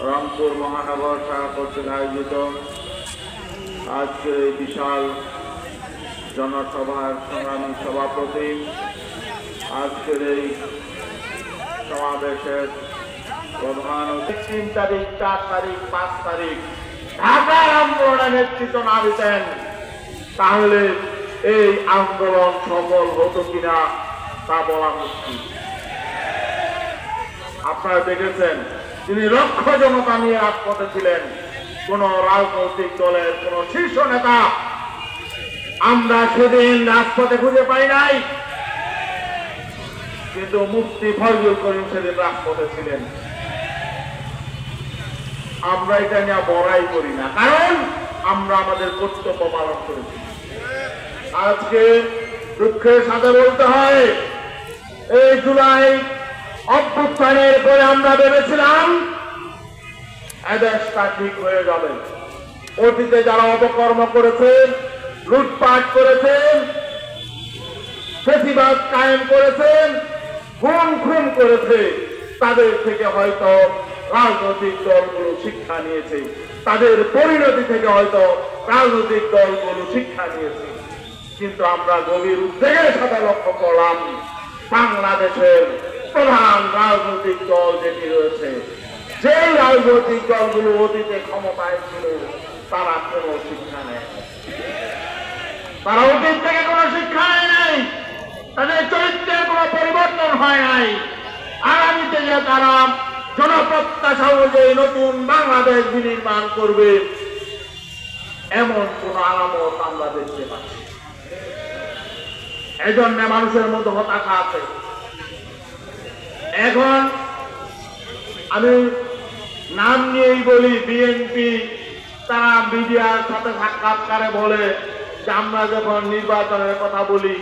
রংপুর মহানগর শাখা কর্তৃক আয়োজিত আজকের এই বিশাল জনসভার সংগ্রামী সভাপতি, আজকের এই সমাবেশের প্রধান 3 তারিখ, 4 তারিখ, 5 তারিখ ঢাকার আন্দোলনে নেতৃত্ব না দিতেন তাহলে এই আন্দোলন সফল হতো কিনা তা বলা মুশকিল। আপনারা দেখেছেন তিনি লক্ষ জনতা নিয়ে রাজপথে ছিলেন। কোন রাজনৈতিক দলের কোন শীর্ষ নেতা আমরা সেদিন রাজপথে খুঁজে পাই নাই, কিন্তু মুফতি ফজলুল করিম সেদিন রাজপথে ছিলেন। আমরা এটা নিয়ে বড়াই করি না, কারণ আমরা আমাদের কর্তব্য পালন করেছি। আজকে দুঃখের সাথে বলতে হয়, এই জুলাই অভ্যুত্থানের পরে আমরা ভেবেছিলাম এদেশটা ঠিক হয়ে যাবে। অতীতে যারা অপকর্ম করেছেন, লুটপাট করেছেন, ফেসিবাদ কায়েম করেছেন, খুন খুন করেছে, তাদের থেকে হয়তো রাজনৈতিক দলগুলো শিক্ষা নিয়েছে, তাদের পরিণতি থেকে হয়তো রাজনৈতিক দলগুলো শিক্ষা নিয়েছে। কিন্তু আমরা গভীর উদ্বেগের সাথে লক্ষ্য করলাম বাংলাদেশের প্রধান রাজনৈতিক দল যেটি রয়েছে, যেই রাজনৈতিক দলগুলো অতীতে ক্ষমতায় ছিল তারা কোন শিক্ষা নেয়, তারা অতীত থেকে কোন শিক্ষা নেয় নাই, তাদের চরিত্রের কোন পরিবর্তন হয় নাই। আগামীতে যে তারা জনপ্রত্যাশা অনুযায়ী নতুন বাংলাদেশ বিনির্মাণ করবে এমন কোন আলামত আমরা দেখতে পাচ্ছি। এই জন্য মানুষের মধ্যে হতাশা আছে। এখন আমি নাম নিয়েই বলি, বিএনপি তারা মিডিয়ার সাথে সাক্ষাৎকারে বলে যে আমরা যখন নির্বাচনের কথা বলি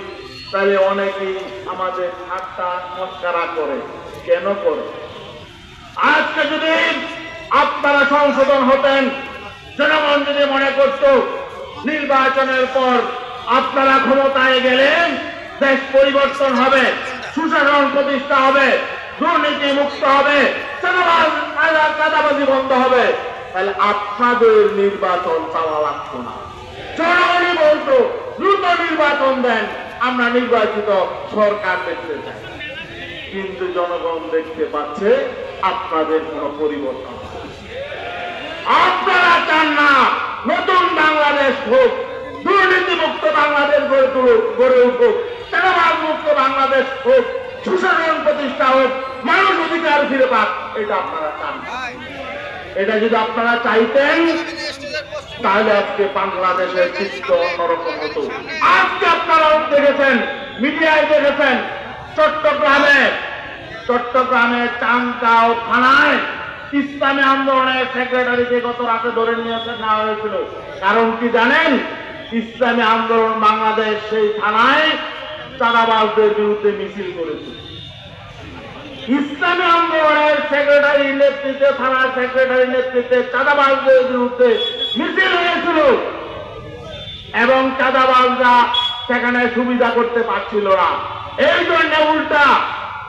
তাহলে অনেকেই আমাদের ঠাট্টা মস্করা করে। কেন করে? আজকে যদি আপনারা সংশোধন হতেন, জনগণ যদি মনে করত নির্বাচনের পর আপনারা ক্ষমতায় গেলেন দেশ পরিবর্তন হবে, সুশাসন প্রতিষ্ঠা হবে, দুর্নীতি মুক্ত হবে, চাঁদাবাজি বন্ধ হবে, তাহলে আপনাদের নির্বাচন চাওয়া লাগতো না। জনগণই বলতো দ্রুত নির্বাচন দেন, আমরা নির্বাচিত সরকার দেখতে চাই। কিন্তু জনগণ দেখতে পাচ্ছে আপনাদের কোন পরিবর্তন। আপনারা চান না নতুন বাংলাদেশ হোক, দুর্নীতি মুক্ত বাংলাদেশ গড়ে উঠুক, চাঁদাবাজ মুক্ত বাংলাদেশ হোক, সুশাসন প্রতিষ্ঠা হোক, মানুষ অধিকার ফিরে পাক, এটা আপনারা চান। এটা যদি আপনারা চাইতেন তাহলে আজকে বাংলাদেশের চিত্র অন্যরকম হতো। আজকে আপনারা দেখেছেন, মিডিয়ায় দেখেছেন, চট্টগ্রামে চান্দগাঁও থানায় ইসলামী আন্দোলনের সেক্রেটারিকে গত রাতে ধরে নিয়ে নেওয়া হয়েছিল। কারণ কি জানেন? ইসলামী আন্দোলন বাংলাদেশ সেই থানায় চাঁদাবাজদের বিরুদ্ধে মিছিল করেছে। ইসলামী আন্দোলনের সেক্রেটারির নেতৃত্বে, থানার সেক্রেটারির নেতৃত্বে চাঁদাবাজদের বিরুদ্ধে মিছিল হয়েছিল এবং চাঁদাবাজরা সেখানে সুবিধা করতে পারছিল না। এই জন্য উল্টা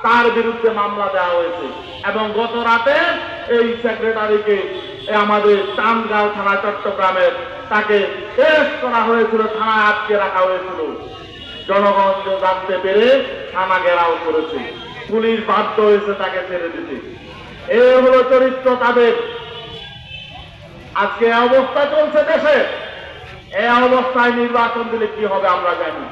তার বিরুদ্ধে মামলা দেওয়া হয়েছে এবং গত রাতে এই সেক্রেটারিকে আমাদের চান্দগাঁও থানা চট্টগ্রামের তাকে অ্যারেস্ট করা হয়েছিল, থানায় আটকে রাখা হয়েছিল। জনগণ জানতে পেরে থানা ঘেরাও করেছে, পুলিশ বাধ্য হয়েছে তাকে ছেড়ে দিতে। এই হলো চরিত্র তাদের। আজকে অবস্থা চলছে দেশে, এই অবস্থায় নির্বাচন দিলে কি হবে আমরা জানি।